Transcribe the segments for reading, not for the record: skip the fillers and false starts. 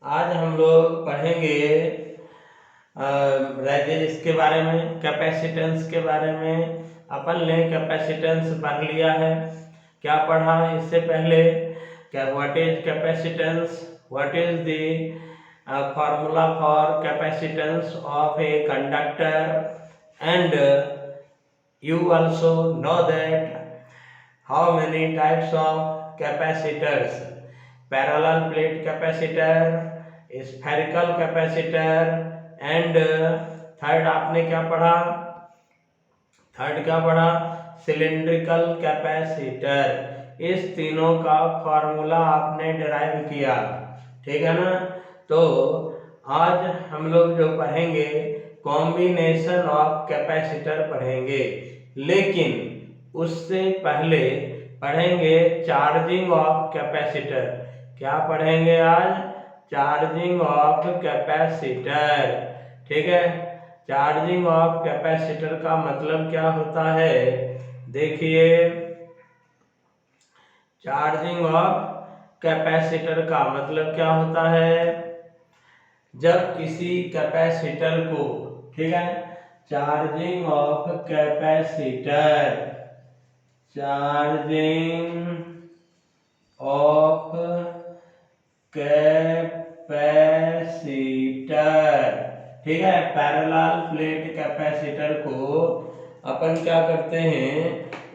आज हम लोग पढ़ेंगे रेजिस्टेंस के बारे में, कैपेसिटेंस के बारे में। अपन ने कैपेसिटेंस पढ़ लिया है। क्या पढ़ा इससे पहले? क्या what is capacitance, what is the formula for capacitance of a conductor, and you also know that how many types of capacitors: parallel plate capacitor, spherical capacitor, and third आपने क्या पढ़ा? Cylindrical capacitor. इस तीनों का formula आपने derive किया, ठीक है ना? तो आज हम लोग जो पढ़ेंगे कॉम्बिनेशन ऑफ कैपेसिटर पढ़ेंगे, लेकिन उससे पहले पढ़ेंगे चार्जिंग ऑफ कैपेसिटर। क्या पढ़ेंगे आज? चार्जिंग ऑफ कैपेसिटर, ठीक है। चार्जिंग ऑफ कैपेसिटर का मतलब क्या होता है? देखिए, चार्जिंग ऑफ कैपेसिटर का मतलब क्या होता है? जब किसी कैपेसिटर को, ठीक है, charging of capacitor, charging of capacitor, ठीक है, पैरेलल प्लेट कैपेसिटर को अपन क्या करते हैं?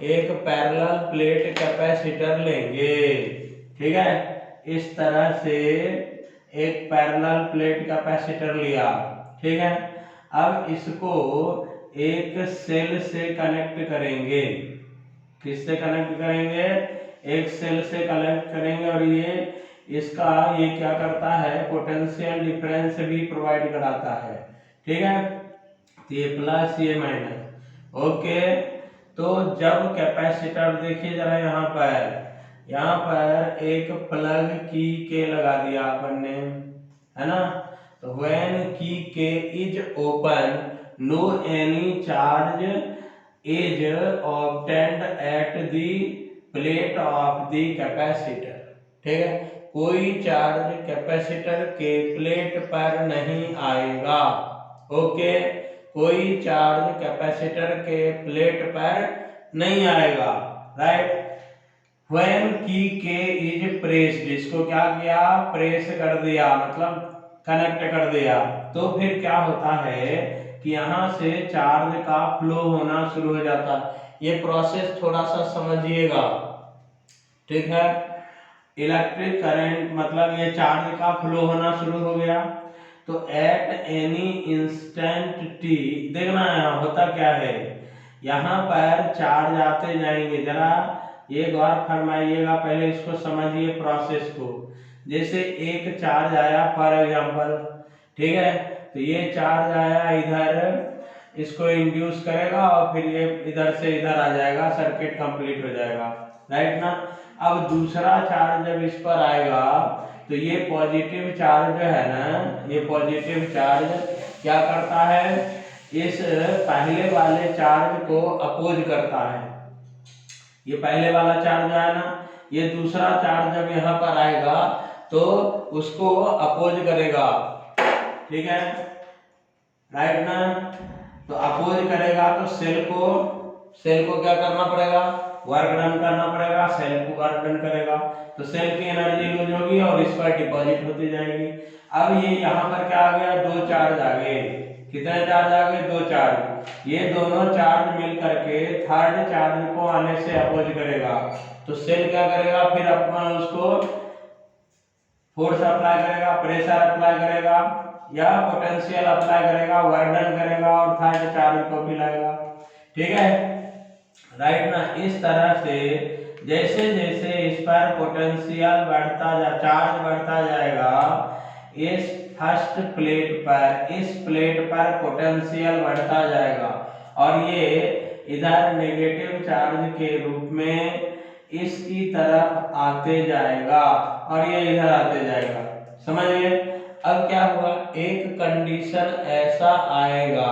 एक पैरेलल प्लेट कैपेसिटर लेंगे, ठीक है। इस तरह से एक पैरेलल प्लेट कैपेसिटर लिया, ठीक है। अब इसको एक सेल से कनेक्ट करेंगे। किससे कनेक्ट करेंगे? एक सेल से कनेक्ट करेंगे, और ये क्या करता है? पोटेंशियल डिफरेंस भी प्रोवाइड कराता है, ठीक है। तो ये प्लस, ये माइनस, ओके। तो जब कैपेसिटर, देखिए जरा यहाँ पर एक प्लग की के लगा दिया अपन ने, है ना? तो when key K is open, no any charge is obtained at the plate of the capacitor, ठीक है। कोई चार्ज कैपेसिटर के प्लेट पर नहीं आएगा, ओके। कोई चार्ज कैपेसिटर के प्लेट पर नहीं आएगा, right. When key K is pressed, इसको क्या किया? प्रेस कर दिया, मतलब कनेक्ट कर दिया। तो फिर क्या होता है कि यहाँ से चार्ज का फ्लो होना शुरू हो जाता है। ये प्रोसेस थोड़ा सा समझिएगा, ठीक है। इलेक्ट्रिक करंट, मतलब ये चार्ज का फ्लो होना शुरू हो गया। तो एट एनी इंस्टेंट टी, देखना यहाँ होता क्या है, यहाँ पर चार्ज आते जाएंगे। जरा ये गौर फरमाइएगा, पहले इसको समझिए प्रोसेस को। जैसे एक चार्ज आया फॉर एग्जांपल, ठीक है, तो ये चार्ज आया इधर, इसको इंड्यूस करेगा और फिर ये इधर से इधर आ जाएगा, सर्किट कंप्लीट हो जाएगा, राइट ना? अब दूसरा चार्ज जब इस पर आएगा तो ये पॉजिटिव चार्ज जो है ना, ये पॉजिटिव चार्ज क्या करता है? इस पहले वाले चार्ज को अपोज करता है। ये पहले वाला चार्ज है ना, ये दूसरा चार्ज जब यहाँ पर आएगा तो उसको अपोज करेगा, ठीक है, राइट ना? तो अपोज करेगा तो सेल को क्या करना पड़ेगा? वर्क डन करना पड़ेगा। सेल को वर्क डन करेगा तो सेल की एनर्जी लूज होगी और इस पर डिपॉजिट होती जाएगी। अब ये यहाँ पर क्या आ गया? दो चार्ज आ गए। कितने चार्ज आ गए? दो चार्ज। ये दोनों चार्ज मिल करके थर्ड चार्ज को आने से अपोज करेगा। तो सेल क्या करेगा? फिर अपना उसको फोर्स अप्लाई करेगा, प्रेशर अप्लाई करेगा या पोटेंशियल अप्लाई करेगा, वर्क डन करेगा और थर्ड चार्ज को भी लाएगा, ठीक है, राइट ना? इस तरह से जैसे जैसे इस पर पोटेंशियल चार्ज बढ़ता जाएगा, इस फर्स्ट प्लेट पर, इस प्लेट पर पोटेंशियल बढ़ता जाएगा और ये इधर नेगेटिव चार्ज के रूप में इसकी तरफ आते जाएगा और ये इधर आते जाएगा, समझिए। अब क्या हुआ? एक कंडीशन ऐसा आएगा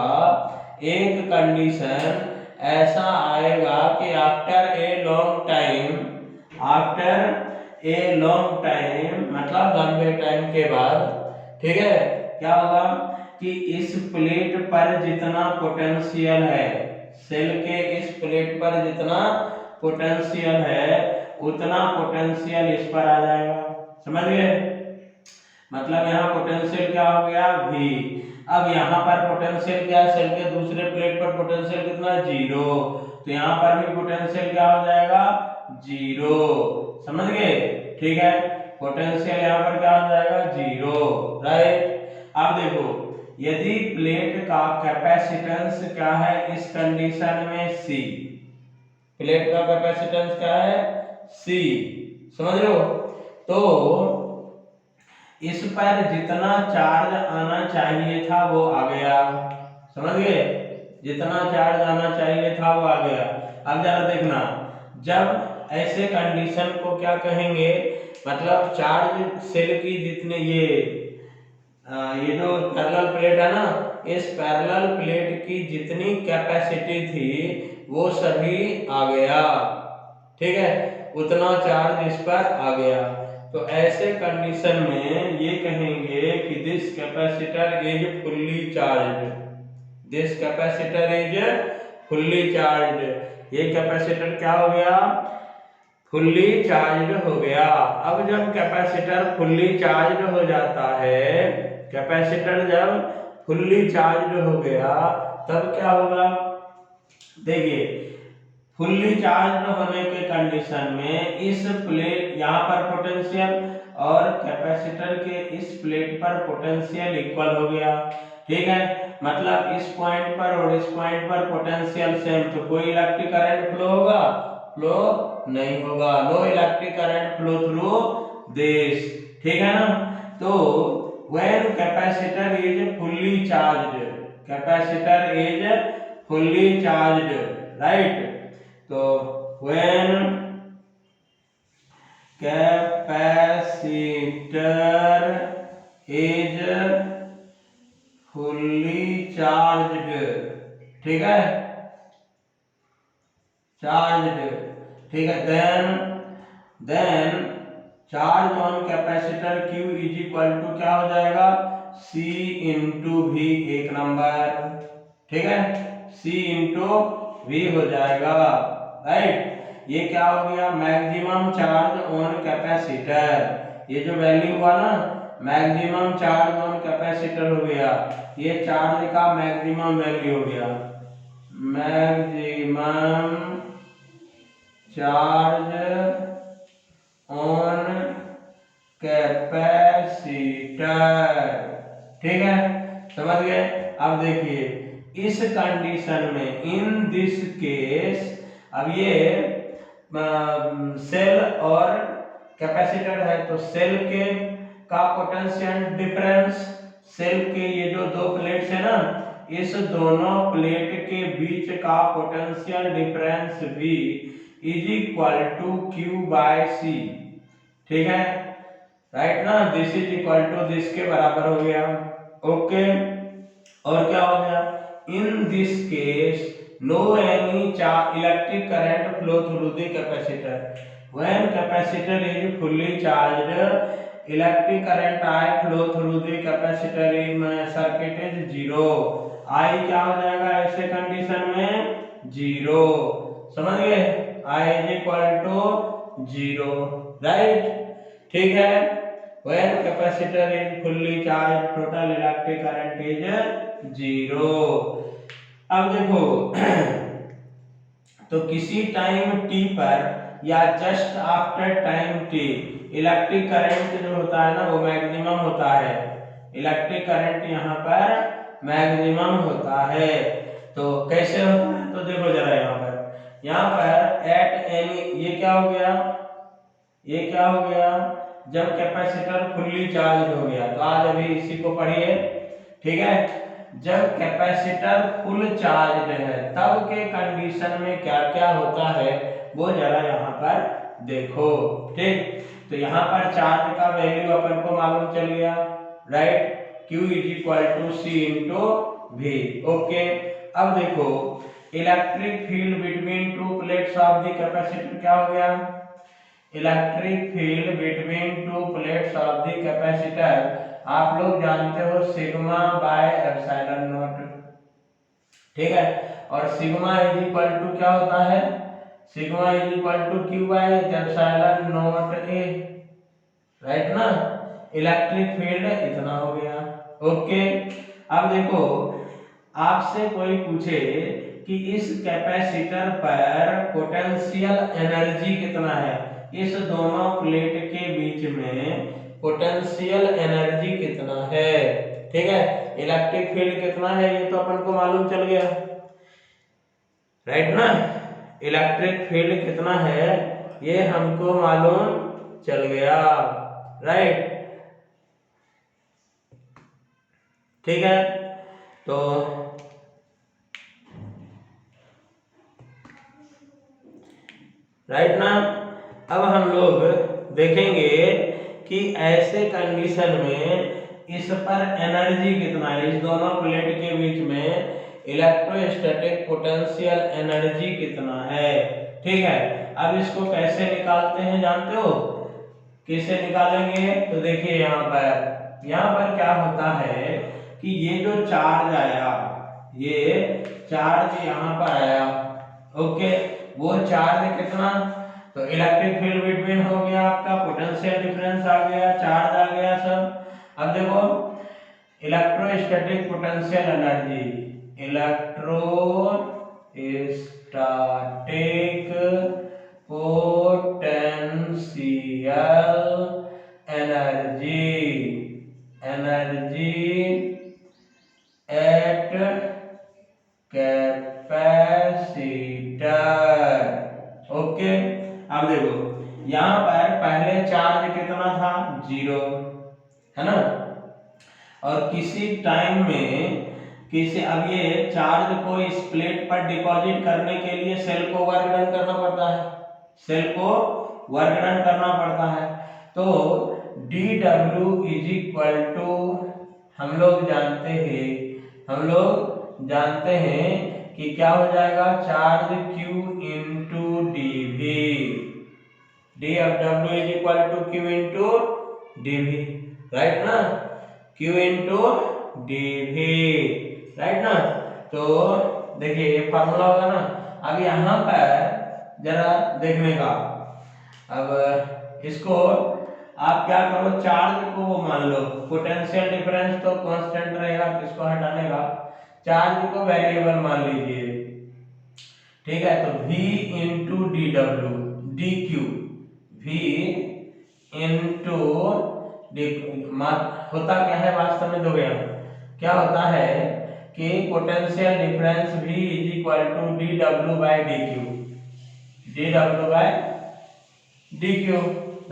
कि आफ्टर ए लॉन्ग टाइम, मतलब लंबे टाइम के बाद, ठीक है। क्या होगा कि इस प्लेट पर जितना पोटेंशियल है, सेल के इस प्लेट पर जितना पोटेंशियल है उतना पोटेंशियल इस पर आ जाएगा। समझ गए? मतलब यहाँ पोटेंशियल क्या हो गया V। अब यहाँ पर पोटेंशियल क्या है, सेल के दूसरे प्लेट पर पोटेंशियल कितना, 0। तो यहाँ पर भी पोटेंशियल क्या हो जाएगा, 0। समझ गए? ठीक है, पोटेंशियल यहाँ पर क्या हो जाएगा, 0। राइट। अब देखो, यदि प्लेट का कैपेसिटेंस क्या है इस कंडीशन में, C। प्लेट का कैपेसिटेंस क्या है, C। समझ रहे हो? तो इस पर जितना चार्ज आना चाहिए था वो आ गया। समझ गए? जितना चार्ज आना चाहिए था वो आ गया। अब जरा देखना, जब ऐसे कंडीशन को क्या कहेंगे, मतलब चार्ज सेल की जितने ये जो पैरेलल प्लेट है ना, इस पैरेलल प्लेट की जितनी कैपेसिटी थी वो सभी आ गया। ठीक है, उतना चार्ज इस पर आ गया। तो ऐसे कंडीशन में ये कहेंगे कि this capacitor is fully charge. This capacitor is fully charge. ये कैपेसिटर क्या हो गया, फुल्ली चार्ज हो गया। अब जब कैपेसिटर फुल्ली चार्ज हो जाता है, कैपेसिटर जब फुल्ली चार्ज हो गया तब क्या होगा, देखिए फुल्ली चार्ज होने के कंडीशन में इस प्लेट यहाँ पर पोटेंशियल और कैपेसिटर के इस प्लेट पर पोटेंशियल इक्वल हो गया। ठीक है, मतलब इस पॉइंट पर और इस पॉइंट पर पोटेंशियल सेम, तो कोई इलेक्ट्रिक करंट फ्लो होगा, फ्लो नहीं होगा। No electric current flow through this. ठीक है ना? तो when capacitor is fully charged, capacitor is fully charged, right. तो when capacitor is fully charged, ठीक है, चार्ज्ड, ठीक है, then charge on capacitor Q is equal to क्या हो जाएगा, C इंटू V। एक नंबर, ठीक है, C इंटू V हो जाएगा। राइट। ये क्या हो गया, मैक्सिमम चार्ज ऑन कैपेसिटर। ये जो वैल्यू हुआ ना, मैक्सिमम चार्ज ऑन कैपेसिटर हो गया, ये चार्ज का मैक्सिमम वैल्यू हो गया। Maximum charge on capacitor. ठीक है, समझ गए? अब देखिए इस कंडीशन में, इन दिस केस, अब ये सेल और कैपेसिटर है, तो सेल के का पोटेंशियल डिफरेंस, सेल के ये जो दो प्लेट्स है ना, इस दोनों प्लेट के बीच का potential difference V is equal to Q by C। ठीक है, राइट ना, this is equal to this के बराबर हो गया। ओके, और क्या हो गया, in this case no any electric current flow through the capacitor. When capacitor is fully charged, electric current I flow through the capacitor in circuit is 0। I क्या हो जाएगा ऐसे कंडीशन में, 0। समझ गए? I is equal to 0, right. ठीक है, when capacitor is fully charge total electric current is 0। अब देखो तो किसी टाइम t पर या just after time t, electric current जो होता है ना वो मैक्सिमम होता है। इलेक्ट्रिक करंट यहाँ पर मैक्सिमम होता है। तो कैसे होता है, तो देखो जरा यहाँ पर एट एनी, ये क्या हो गया, ये क्या हो गया, जब कैपेसिटर फुल्ली चार्ज हो गया। तो आज अभी इसी को पढ़िए। ठीक है, जब कैपेसिटर फुल चार्ज है तब के कंडीशन में क्या क्या होता है वो जरा यहाँ पर देखो। ठीक, तो यहाँ पर चार्ज का वैल्यू अपन को मालूम चल गया, right, Q is equal to C into V। Okay, अब देखो electric field between two plates of the capacitor क्या हो गया, electric field between two plates of the capacitor आप लोग जानते हो सिग्मा बाय एप्सिलॉन नॉट, ठीक है। और सिग्मा इज इक्वल टू क्या होता है, sigma is equal to Q by epsilon naught A, right ना। इलेक्ट्रिक फील्ड इतना हो गया, ओके। अब देखो आपसे कोई पूछे कि इस कैपेसिटर पर पोटेंशियल एनर्जी कितना है, इस दोनों प्लेट के बीच में पोटेंशियल एनर्जी कितना है, ठीक है। इलेक्ट्रिक फील्ड कितना है ये तो अपन को मालूम चल गया, राइट ना। इलेक्ट्रिक फील्ड कितना है ये हमको मालूम चल गया, राइट, ठीक है। तो राइट ना। अब हम लोग देखेंगे कि ऐसे कंडीशन में इस पर एनर्जी कितना है, इस दोनों प्लेट के बीच में इलेक्ट्रोस्टैटिक पोटेंशियल एनर्जी कितना है, ठीक है। अब इसको कैसे निकालते हैं जानते हो, कैसे निकालेंगे, तो देखिए यहाँ पर क्या होता है कि ये जो चार्ज आया, ये चार्ज यहाँ पर आया, ओके, वो चार्ज कितना, तो इलेक्ट्रिक फील्ड बिटवीन हो गया आपका, पोटेंशियल डिफरेंस आ गया, चार्ज आ गया सब। अब देखो electrostatic potential energy, electrostatic potential energy, energy at capacitor, okay. अब देखो यहाँ पर पहले चार्ज कितना था, 0, है ना। और किसी टाइम में किसी, अब ये चार्ज को इस प्लेट पर डिपॉजिट करने के लिए सेल को वर्क डन करना पड़ता है, सेल को वर्क डन करना पड़ता है। तो dW इज इक्वल टू हम लोग जानते हैं कि क्या हो जाएगा, charge Q into dV, dW is equal to Q into dV, right ना, Q इंटू dV, राइट ना। तो देखिए ये फार्मूला होगा ना। अब यहाँ पर जरा देखने का, अब इसको आप क्या करो, चार्ज को वो मान लो, पोटेंशियल डिफरेंस तो कांस्टेंट रहेगा, इसको हटाने का, चार्ज को वेरिएबल मान लीजिए, ठीक है। तो V into DW DQ, V into होता क्या है वास्तव में, दो क्या होता है कि potential difference V is equal to dW by dQ, dW by dQ,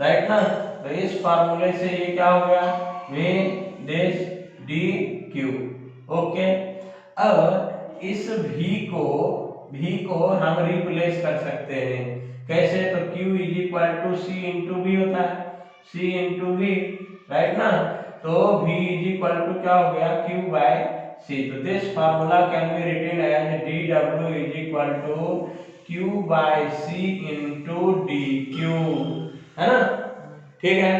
right ना। तो इस फार्मूले से ये क्या हो गया, V डैश dQ, ओके। अब इस V को हम रिप्लेस कर सकते हैं, कैसे, तो Q is equal to C into V होता है, C इंटू V, राइट ना। तो V इज इक्वल टू क्या हो गया, Q बाय C। तो this formula can be written as dW is equal to Q by C into dQ, है ना, ठीक है,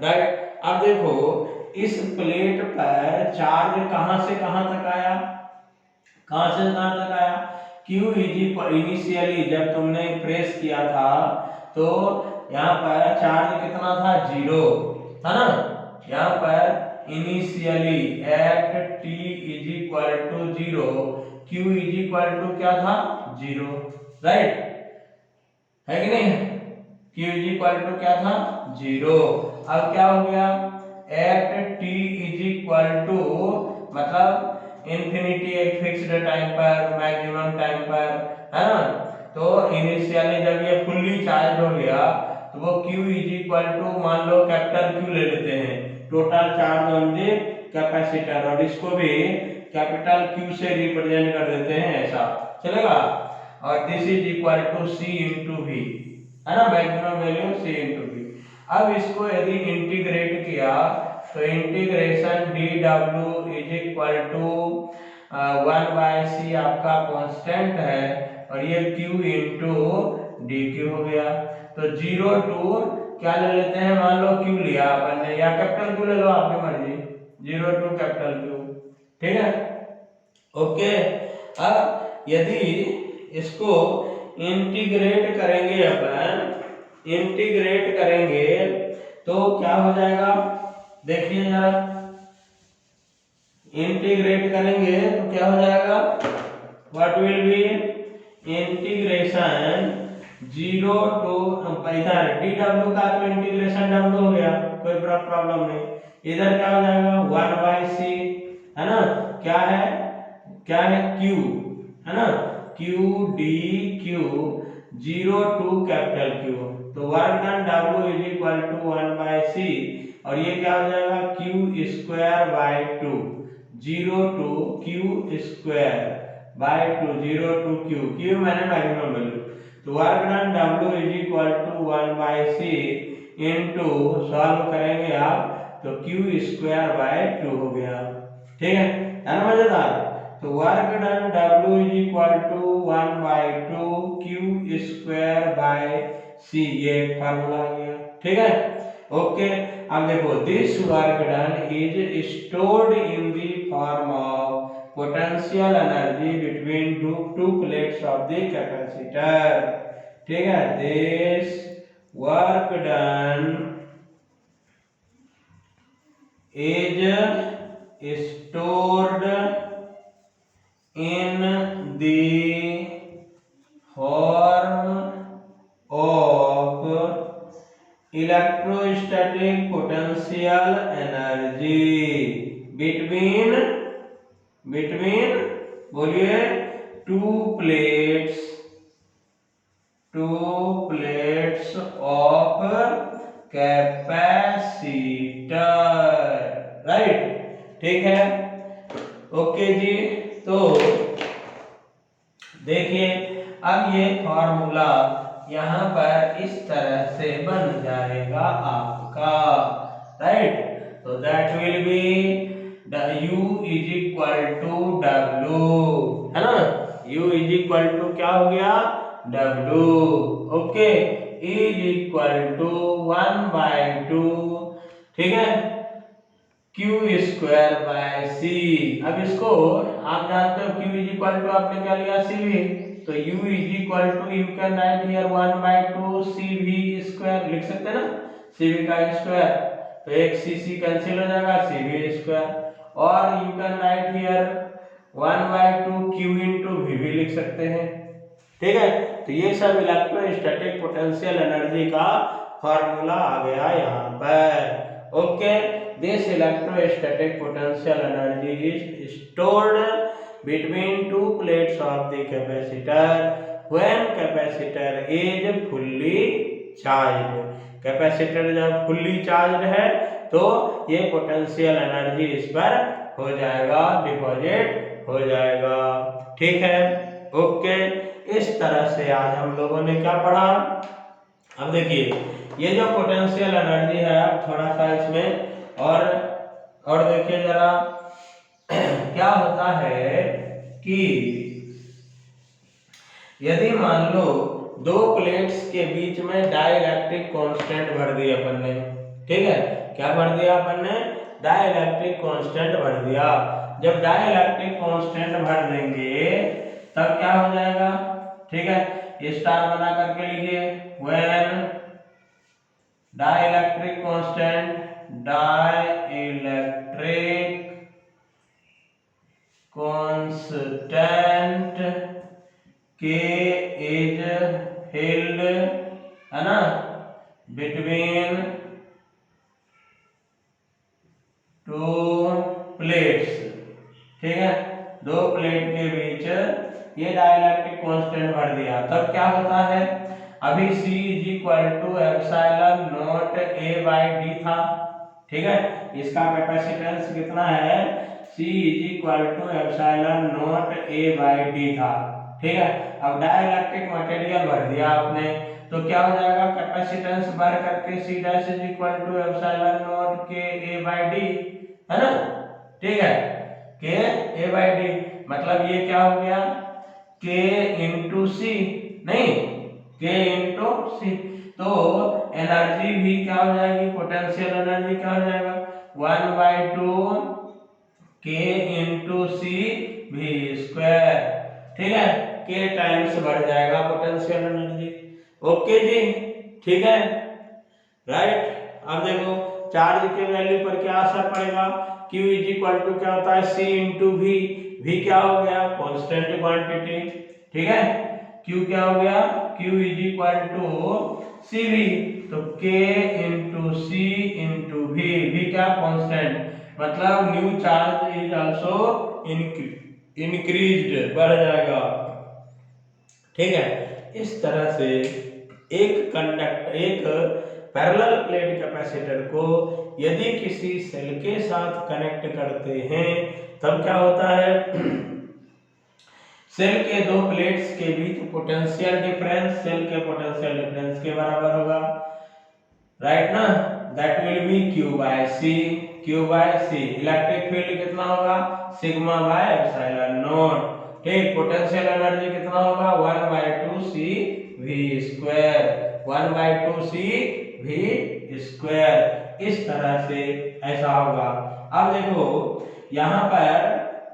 राइट। अब देखो इस प्लेट पर चार्ज कहां से कहां तक आया, कहां से कहां तक आया, Q इनिशियली जब तुमने प्रेस किया था तो यहाँ पर चार्ज कितना था, 0 था ना। यहाँ पर initially at t is equal to 0, Q is equal to क्या था, 0, राइट है कि नहीं, Q इज इक्वल टू क्या था, 0। अब क्या हो गया, at t is equal to मतलब इंफिनिटी, एक फिक्स्ड टाइम पर, मैक्सिमम टाइम पर, है ना। तो इनिशियली जब ये फुल्ली चार्ज हो गया तो वो Q इज इक्वल टू मान लो कैपिटल Q ले लेते हैं, total charge on the capacitor, और इसको भी कैपिटल Q से रिप्रेजेंट कर देते हैं, ऐसा चलेगा। और this is equal to C into V, है ना, maximum value C into V। अब इसको यदि इंटीग्रेट किया तो integration dW is equal to 1/c आपका कांस्टेंट है, और ये Q इंटू dQ हो गया। तो 0 टू क्या ले लेते हैं, मान लो Q लिया अपन ने, या कैपिटल Q ले लो, आपकी मर्जी, 0 टू कैपिटल क्यू। ठीक है, ओके। अब यदि इसको इंटीग्रेट करेंगे, अपन इंटीग्रेट करेंगे तो क्या हो जाएगा, देखिए जरा, इंटीग्रेट करेंगे तो क्या हो जाएगा, what will be integration 0 to, इधर डी डब्ल्यू का तो इंटीग्रेशन डब्ल्यू हो गया, कोई प्रॉब्लम नहीं। इधर क्या हो जाएगा 1/c, है ना, क्या है q, है ना, q d q 0 to capital Q, तो work done W is equal to 1/c, और ये क्या हो जाएगा q square by 2, 0 to q square by 2, 0 to q मैंने मैक्सिमम वैल्यू, तो work done W is equal to 1/c into, solve करेंगे आप तो q स्क्वायर बाय 2 हो गया। ठीक है ना, मजेदार। तो work done W is equal to 1/2 q square by c, ये फार्मूला आ गया। ठीक है, ओके। अब देखो, this work done is stored in the form of potential energy between two plates of the capacitor. ठीक है, this work done is stored in the form of electrostatic potential energy between बोलिए two plates of capacitor, right. ठीक है, okay जी। तो देखिए, अब ये formula यहाँ पर इस तरह से बन जाएगा आपका, राइट। तो that will be U is equal to W, है ना, U इज इक्वल टू क्या हो गया W, okay, is equal to 1/2, ठीक है, Q स्क्वायर बाय C। अब इसको आप जानते हो Q इज इक्वल टू आपने क्या लिया CV, तो U is equal to, you can write here 1/2 CV square, लिख सकते हैं ना, CV का स्क्वायर, तो एक CC कैंसिल हो जाएगा, CV स्क्वायर, और you can write here 1/2 Q into VV लिख सकते हैं। ठीक है, तो ये सब इलेक्ट्रोस्टैटिक पोटेंशियल एनर्जी का फॉर्मूला आ गया यहाँ पर। Okay, this electrostatic potential energy is stored between two plates of the capacitor when capacitor is fully charged। Capacitor जब फुल्ली चार्ज है तो ये पोटेंशियल एनर्जी इस पर हो जाएगा, डिपॉजिट हो जाएगा। ठीक है, ओके। इस तरह से आज हम लोगों ने क्या पढ़ा, अब देखिए ये जो पोटेंशियल एनर्जी है, थोड़ा सा इसमें और देखिए जरा क्या होता है कि यदि मान लो दो प्लेट्स के बीच में डाइलेक्ट्रिक कांस्टेंट भर दिया अपन ने, ठीक है, क्या भर दिया अपन ने, डाइलेक्ट्रिक कांस्टेंट भर दिया। जब डाइलेक्ट्रिक कांस्टेंट भर देंगे तब क्या हो जाएगा, ठीक है, स्टार बना करके लिखिए, when dielectric constant K is held, है ना, between two plates। ठीक है, दो प्लेट के बीच ये डाइलेक्ट्रिक कांस्टेंट भर दिया, तब क्या होता है, अभी C is equal to epsilon naught A/D था। ठीक है, इसका कैपेसिटेंस कितना है, C is equal to epsilon naught A/D था। ठीक है, अब डाइलेक्ट्रिक मटेरियल भर दिया आपने, तो क्या हो जाएगा, कैपेसिटेंस भर करके C dash is equal to epsilon naught K A/D, है ना। ठीक है, K A/D मतलब ये क्या हो गया, K इंटू C, नहीं, K इंटू C, तो एनर्जी भी क्या हो जाएगी, पोटेंशियल एनर्जी क्या हो जाएगा, 1/2 K into C V square, ठीक है, K टाइम्स बढ़ जाएगा पोटेंशियल एनर्जी। ओके जी, ठीक है, राइट। अब देखो चार्ज के वैल्यू पर क्या असर पड़ेगा, Q इज इक्वल टू क्या होता है C इंटू वी, वी क्या हो गया कांस्टेंट क्वांटिटी, ठीक है, Q क्या हो गया Q is equal to CV, तो K into C into V, V क्या कांस्टेंट, मतलब new charge is also increased, बढ़ जाएगा, ठीक है। इस तरह से एक पैरेलल प्लेट कैपेसिटर को यदि किसी सेल के साथ कनेक्ट करते हैं तब क्या होता है, सेल के दो प्लेट्स के बीच पोटेंशियल डिफरेंस सेल के पोटेंशियल डिफरेंस के बराबर होगा, राइट ना, that will be Q by C, Q by C, electric field कितना होगा सिग्मा बाय एप्सिलॉन नॉट, ठीक, पोटेंशियल एनर्जी कितना होगा 1/2 C V square, 1/2 C V square, इस तरह से ऐसा होगा। अब देखो यहाँ पर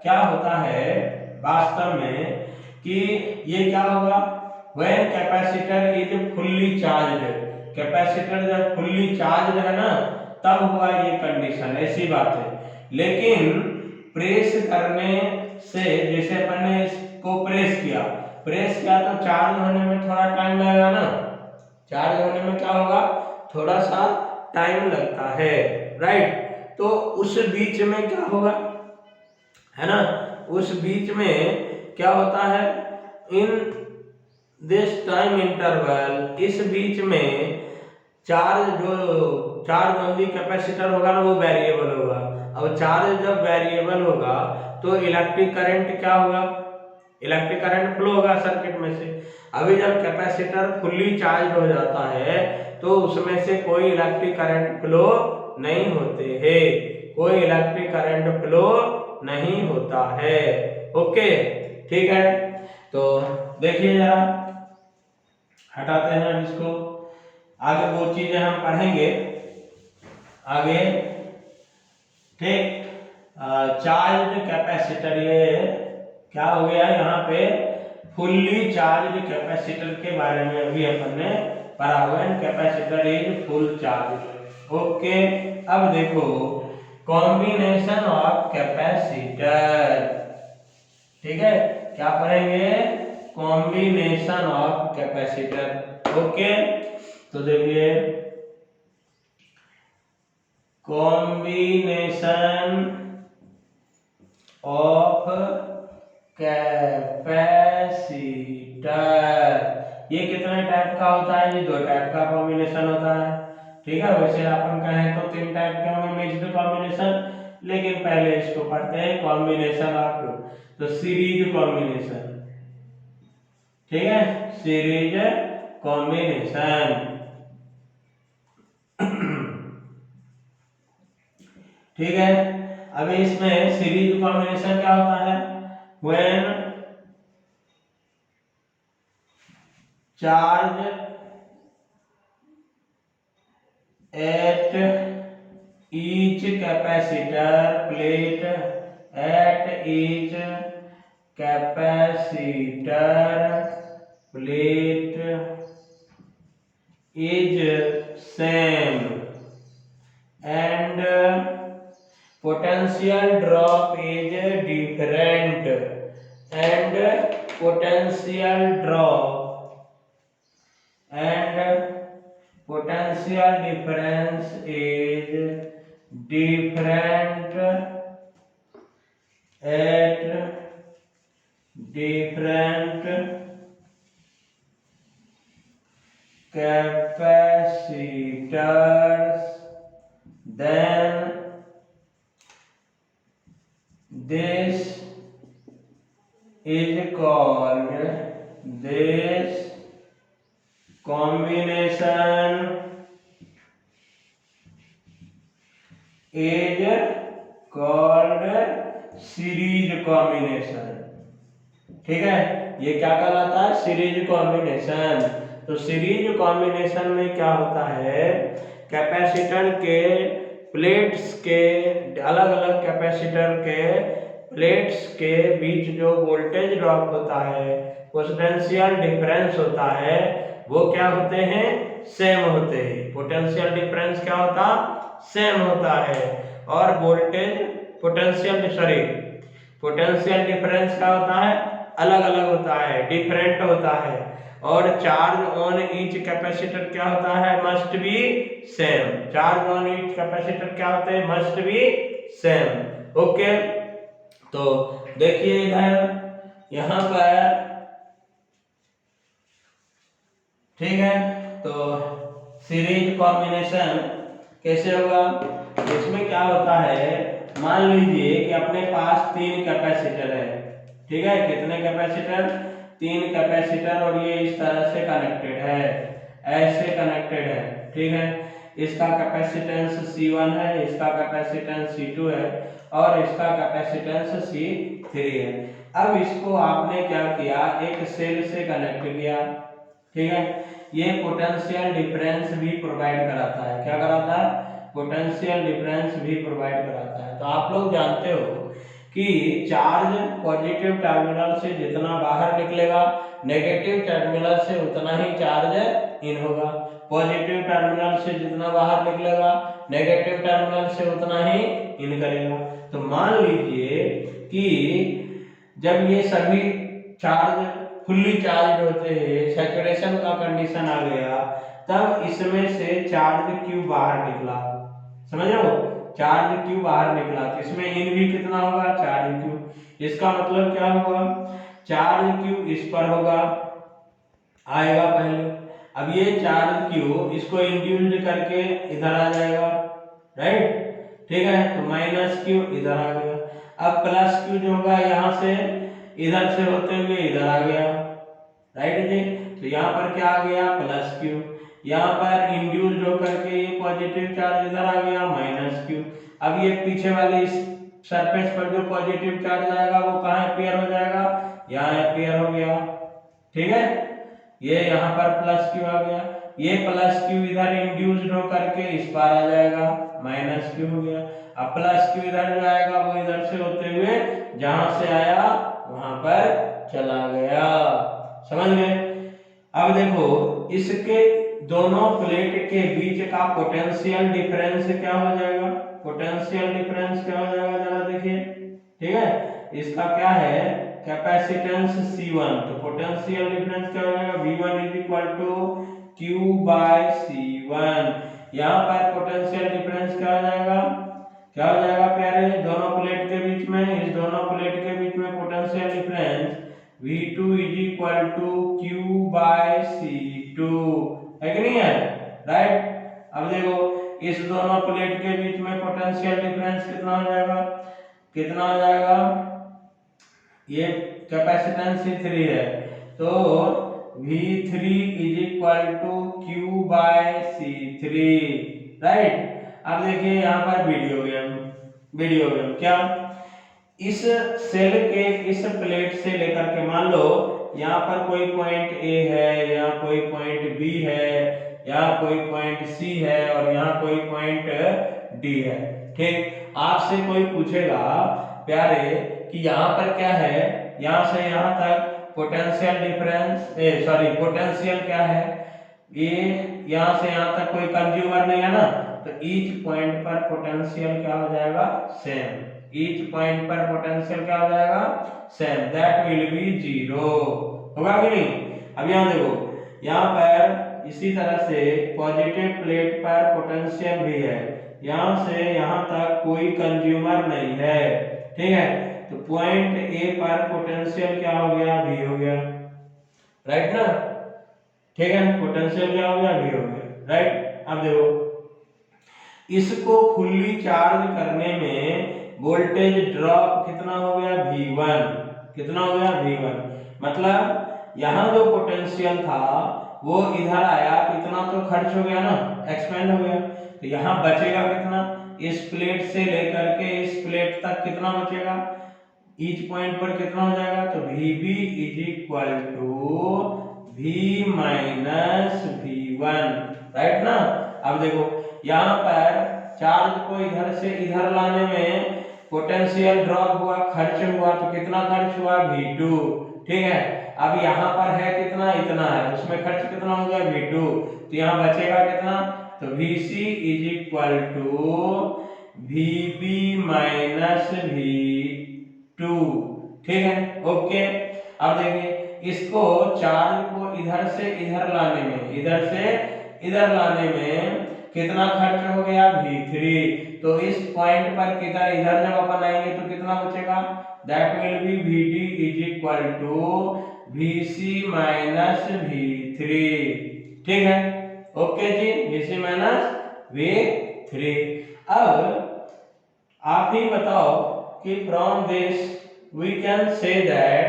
क्या होता है वास्तव में कि ये क्या होगा, when capacitor is fully charge, capacitor जब फुल्ली चार्ज है ना तब हुआ ये कंडीशन, ऐसी बात है। लेकिन प्रेस करने से, जैसे अपन ने इसको प्रेस किया तो चार्ज होने में थोड़ा टाइम लगेगा ना, चार्ज होने में क्या होगा थोड़ा सा टाइम लगता है, राइट, तो उस बीच में क्या होगा, है ना, उस बीच में क्या होता है, इन दिस टाइम इंटरवल, इस बीच में चार्ज ऑन दी कैपेसिटर होगा ना वो वेरिएबल होगा। अब चार्ज जब वेरिएबल होगा तो इलेक्ट्रिक करंट क्या होगा, इलेक्ट्रिक करंट फ्लो होगा सर्किट में से। अभी जब कैपेसिटर फुल्ली चार्ज हो जाता है तो उसमें से कोई इलेक्ट्रिक करंट फ्लो नहीं होते हैं, कोई इलेक्ट्रिक करंट फ्लो नहीं होता है, ओके, ठीक है। तो देखिए जरा, हटाते हैं इसको, आगे वो चीजें हम पढ़ेंगे आगे, ठीक। चार्ज कैपेसिटर, ये क्या हो गया यहाँ पे फुल्ली चार्ज कैपेसिटर के बारे में अभी अपन ने पढ़ा हुआ है, capacitor is full charge, okay. अब देखो कॉम्बिनेशन ऑफ कैपेसिटर, ठीक है, क्या पढ़ेंगे कॉम्बिनेशन ऑफ कैपेसिटर, ओके। तो देखिए कॉम्बिनेशन ऑफ कैपेसिटर, ये कितने टाइप का होता है, ये दो टाइप का कॉम्बिनेशन होता है, ठीक है। वैसे अपन कहें तो तीन टाइप के होंगे मिक्स्ड कॉम्बिनेशन, लेकिन पहले इसको पढ़ते हैं कॉम्बिनेशन ऑफ, तो सीरीज कॉम्बिनेशन, ठीक है, सीरीज कॉम्बिनेशन, ठीक है। अभी इसमें सीरीज कॉम्बिनेशन क्या होता है, when charge at each capacitor plate, at each capacitor plate is same and potential drop is different, and potential drop and potential difference is different at different capacitors, then this is called, this combination is called series combination, ठीक है, ये क्या कहलाता है series combination. तो series combination में क्या होता है, कैपेसिटर के प्लेट्स के अलग अलग कैपेसिटर के प्लेट्स के बीच जो वोल्टेज ड्रॉप होता है, पोटेंशियल डिफरेंस होता है, वो क्या होते हैं, सेम होते हैं। पोटेंशियल डिफरेंस क्या होता, सेम होता है। और वोल्टेज पोटेंशियल डिफरेंस क्या होता है, अलग अलग होता है, डिफरेंट होता है। और चार्ज ऑन ईच कैपेसिटर क्या होता है, must be same. Charge on each capacitor क्या होते हैं, मस्ट बी सेम। ओके, तो देखिए इधर यहाँ पर, ठीक है, तो सीरीज कॉम्बिनेशन कैसे होगा, इसमें क्या होता है, मान लीजिए कि अपने पास 3 कैपेसिटर है, ठीक है, कितने कैपेसिटर, 3 कैपेसिटर, और ये इस तरह से कनेक्टेड है, ऐसे कनेक्टेड है, ठीक है। इसका कैपेसिटेंस C1 है, इसका कैपेसिटेंस C2 है, और इसका कैपेसिटेंस C3 है। अब इसको आपने क्या किया, एक सेल से कनेक्ट किया, ठीक है। ये पोटेंशियल डिफरेंस भी प्रोवाइड कराता है, क्या कराता है, पोटेंशियल डिफरेंस भी प्रोवाइड कराता है। तो आप लोग जानते हो कि चार्ज पॉजिटिव टर्मिनल से जितना बाहर निकलेगा, नेगेटिव टर्मिनल से उतना ही चार्ज इन होगा। पॉजिटिव टर्मिनल से जितना बाहर निकलेगा, नेगेटिव टर्मिनल से उतना ही इन करेगा। तो मान लीजिए कि जब ये सभी चार्ज फुल्ली चार्ज होते हैं, सैचुरेशन का कंडीशन आ गया, तब इसमें से चार्ज क्यू बाहर निकला, समझ रहे हो, चार्ज क्यू बाहर निकला, तो इसमें इन भी कितना होगा, चार्ज क्यू। इसका मतलब क्या होगा, चार्ज क्यू इस पर होगा, आएगा पहले। अब ये चार्ज क्यू इसको इंड्यूस्ड करके इधर आ जाएगा, राइट, ठीक है, तो माइनस क्यू इधर आ गया। अब प्लस क्यू जो होगा यहाँ से इधर से होते हुए इधर आ गया, राइट जी। तो यहाँ पर क्या आ गया, प्लस क्यू। यहाँ पर इंड्यूस्ड होकर के ये पॉजिटिव चार्ज इधर आ गया, माइनस क्यू। अब ये पीछे वाली सरफेस पर जो पॉजिटिव चार्ज आएगा वो कहाँ अपीयर हो जाएगा, यहाँ अपीयर हो गया, ठीक है। ये यहाँ पर प्लस क्यू आ गया, ये प्लस क्यू इधर इंड्यूस्ड होकर के इस पार आ जाएगा, माइनस क्यू हो गया। अब प्लस क्यू इधर जो आएगा वो इधर से होते हुए जहां से आया वहां पर चला गया, समझ गए। अब देखो इसके दोनों प्लेट के बीच का पोटेंशियल डिफरेंस क्या हो जाएगा, पोटेंशियल डिफरेंस क्या हो जाएगा, जरा देखिए, ठीक है। इसका क्या है, कैपेसिटेंस C1, तो पोटेंशियल डिफरेंस क्या हो जाएगा, V1 is equal to Q by C1। यहाँ पर पोटेंशियल डिफरेंस क्या हो जाएगा, क्या हो जाएगा प्यारे, दोनों प्लेट के बीच में, इस दोनों प्लेट के बीच में potential difference V2 is equal to Q by C2, है कि नहीं है, राइट। अब देखो इस दोनों प्लेट के बीच में पोटेंशियल डिफरेंस कितना हो जाएगा, कितना हो जाएगा, ये कैपेसिटेंस C3 है, तो V3 is equal to Q by C3, right. अब देखिए यहाँ पर वीडियो गेम क्या, इस सेल के इस प्लेट से लेकर के, मान लो यहाँ पर कोई पॉइंट A है, यहाँ कोई पॉइंट B है, यहाँ कोई पॉइंट C है, और यहाँ कोई पॉइंट D है, ठीक। आपसे कोई पूछेगा प्यारे कि यहाँ पर क्या है, यहाँ से यहाँ तक पोटेंशियल डिफरेंस, पोटेंशियल क्या है, ये यहाँ से यहाँ तक कोई कंज्यूमर नहीं है ना, तो ईच पॉइंट पर पोटेंशियल क्या हो जाएगा, सेम। ईच पॉइंट पर पोटेंशियल क्या हो जाएगा, सेम, दैट विल बी 0, होगा कि नहीं। अब यहाँ देखो, यहाँ पर इसी तरह से पॉजिटिव प्लेट पर पोटेंशियल भी है, यहाँ से यहाँ तक कोई कंज्यूमर नहीं है, ठीक है। तो पॉइंट ए पर पोटेंशियल क्या हो गया, V हो गया, राइट ना, ठीक है। पोटेंशियल क्या हो गया, V हो गया, राइट। अब देखो इसको फुल्ली चार्ज करने में वोल्टेज ड्रॉप कितना हो गया, V1, कितना हो गया, V1। मतलब यहाँ जो पोटेंशियल था वो इधर आया तो इतना तो खर्च हो गया ना, एक्सपेंड हो गया, तो यहाँ बचेगा कितना, इस प्लेट से लेकर के इस प्लेट तक कितना बचेगा, ईच पॉइंट पर कितना हो जाएगा, तो VB is equal to V minus V1, right ना। अब देखो यहाँ पर चार्ज को इधर से इधर लाने में पोटेंशियल ड्रॉप हुआ, खर्च हुआ, तो कितना खर्च हुआ V2। ठीक है, अब यहाँ पर है कितना, इतना है, उसमें खर्च कितना हो गया V2, तो यहाँ बचेगा कितना, तो VC is equal to VB minus V2। ठीक है, ओके। अब देखिए इसको चार्ज को इधर से इधर लाने में, इधर से इधर लाने में कितना खर्च हो गया V3, तो इस पॉइंट पर किधर इधर जब अपन आएंगे तो कितना बचेगा, that will be VD is equal to VC minus V3। ठीक है, ओके जी, VC माइनस V3। अब आप ही बताओ कि from this we can say that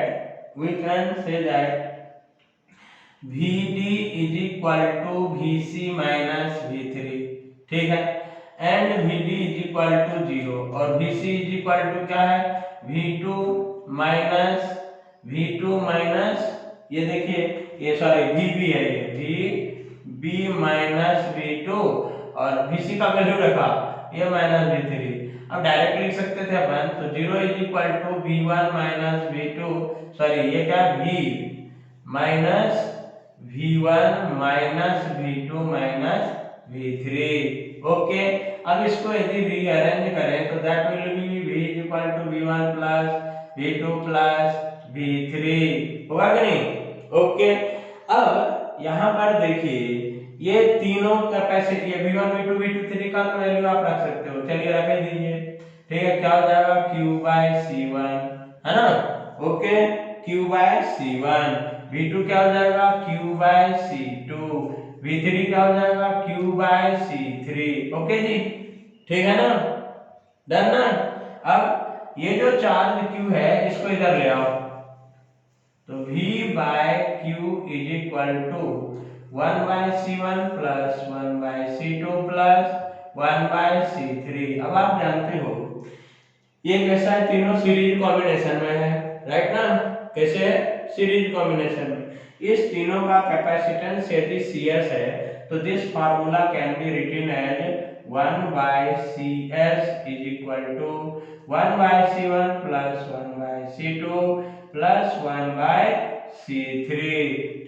VD is equal to VC minus V3। ठीक है, and VD is equal to 0 और VC is equal to क्या है, V2 माइनस ये देखिए, ये सॉरी VB है, ये VB माइनस V2 और VC का वैल्यू रखा ये माइनस V3। अब डायरेक्ट लिख सकते थे अपन, तो 0 is equal to V1 minus V2, sorry ये क्या, V minus V1 minus V2 minus V3। Okay, अब इसको यदि रीअरेंज करें तो that will be V is equal to V1 plus V2 plus V3, होगा कि नहीं। ओके, अब यहाँ पर देखिए ये तीनों कैपेसिटी V1 V2 V3 का वैल्यू आप रख सकते हो, चलिए रख ही दीजिए। ठीक है, क्या हो जाएगा Q/C1, है ना। ओके, Q/C1, V2 क्या हो जाएगा Q/C2, V3 क्या हो जाएगा Q/C3। ओके जी, ठीक है ना, डन ना। अब ये जो चार्ज Q है इसको इधर ले आओ, तो V/Q is equal to 1/C1 plus 1/C2 plus 1/C3। अब आप जानते हो ये कैसा है, तीनों सीरीज कॉम्बिनेशन में है, राइट ना। कैसे है, सीरीज कॉम्बिनेशन में। इस तीनों का कैपेसिटेंस यदि CS है तो this formula can be written as 1/CS is equal to 1/C1 plus 1/C2 plus 1/C3।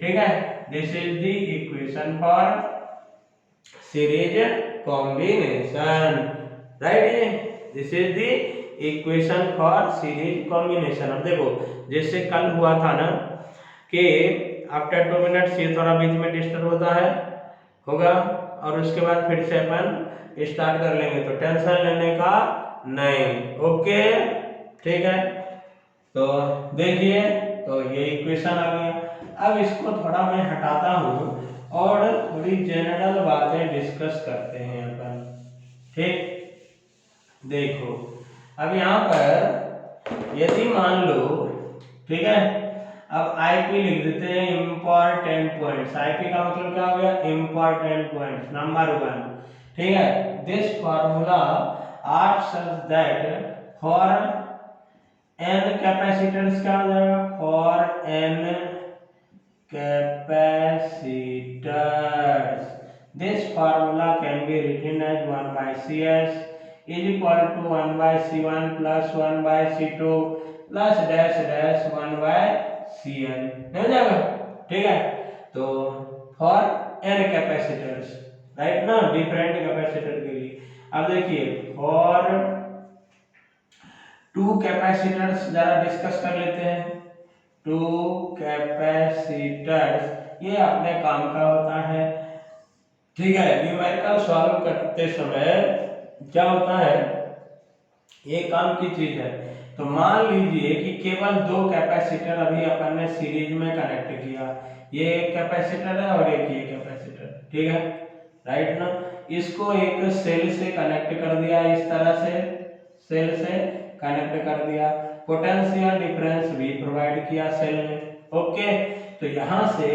ठीक है, this is the equation for series combination, right. This is the equation for series combination. अब देखो जैसे कल हुआ था ना कि आफ्टर 2 मिनट्स ये थोड़ा बीच में डिस्टर्ब होता है, होगा, और उसके बाद फिर से अपन स्टार्ट कर लेंगे, तो टेंशन लेने का नहीं। ओके, ठीक है, तो देखिए तो ये इक्वेशन आ गया। अब इसको थोड़ा मैं हटाता हूँ और थोड़ी जनरल बातें डिस्कस करते हैं अपन। ठीक, देखो अब यहाँ पर यदि मान लो, ठीक है, अब आईपी लिख देते हैं, इंपॉर्टेंट पॉइंट्स। आईपी का मतलब क्या हो गया, इंपॉर्टेंट पॉइंट्स, नंबर 1। ठीक है, this formula are such that for N capacitors क्या हो जाएगा, for N capacitors this formula can be written as 1/CS is equal to 1/C1 plus 1/C2 plus dash dash 1/Cn, हो जाएगा। ठीक है, तो फॉर n कैपेसिटर्स, राइट ना, different capacitor के लिए। अब देखिए फॉर 2 कैपेसिटर्स जरा डिस्कस कर लेते हैं। 2 कैपेसिटर्स ये अपने काम का होता है। ठीक है, न्यूमेरिकल सॉल्व करते समय क्या होता है, ये काम की चीज है। तो मान लीजिए कि केवल 2 कैपेसिटर अभी अपन ने सीरीज में कनेक्ट किया, ये एक कैपेसिटर है और एक ये कैपेसिटर, ठीक है, राइट ना। इसको एक सेल से कनेक्ट कर दिया, इस तरह से सेल से कनेक्ट कर दिया, पोटेंशियल डिफरेंस भी प्रोवाइड किया सेल ने। ओके, तो यहाँ से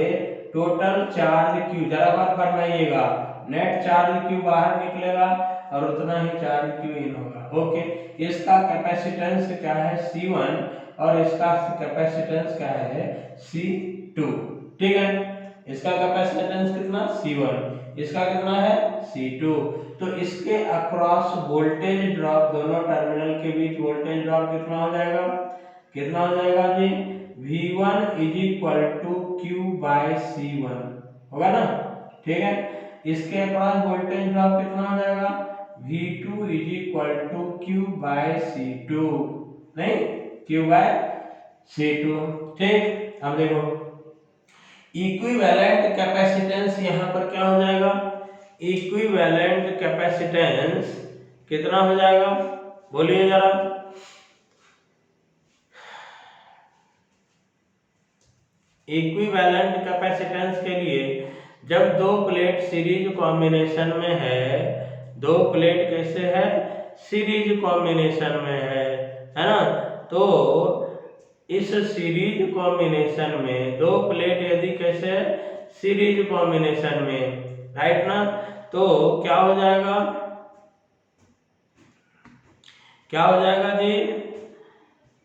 टोटल चार्ज Q जरा बार फरमाइएगा, नेट चार्ज Q बाहर निकलेगा और उतना ही चार्ज Q इन होगा। ओके, इसका कैपेसिटेंस क्या है C1 और इसका कैपेसिटेंस क्या है C2। ठीक है, इसका कैपेसिटेंस कितना C1, इसका कितना है C2। तो इसके अक्रॉस वोल्टेज ड्रॉप, दोनों टर्मिनल के बीच वोल्टेज ड्रॉप कितना हो जाएगा, कितना हो जाएगा जी, V1 is equal to Q/C1 होगा ना, ठीक है। इसके अक्रॉस वोल्टेज ड्रॉप कितना हो जाएगा, V2 is equal to Q/C2, नहीं Q/C2, ठीक। अब देखो इक्विवेलेंट कैपेसिटेंस यहाँ पर क्या हो जाएगा, इक्विवेलेंट कैपेसिटेंस कितना हो जाएगा, बोलिए जरा। इक्विवेलेंट कैपेसिटेंस के लिए जब दो प्लेट सीरीज कॉम्बिनेशन में है, दो प्लेट कैसे है, सीरीज कॉम्बिनेशन में है ना, तो इस सीरीज कॉम्बिनेशन में दो प्लेट यदि कैसे है, सीरीज कॉम्बिनेशन में, राइट ना, तो क्या हो जाएगा, क्या हो जाएगा जी,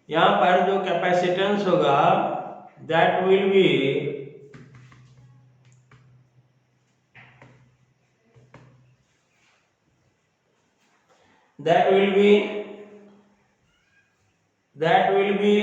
यहाँ पर जो कैपेसिटेंस होगा that will be that will be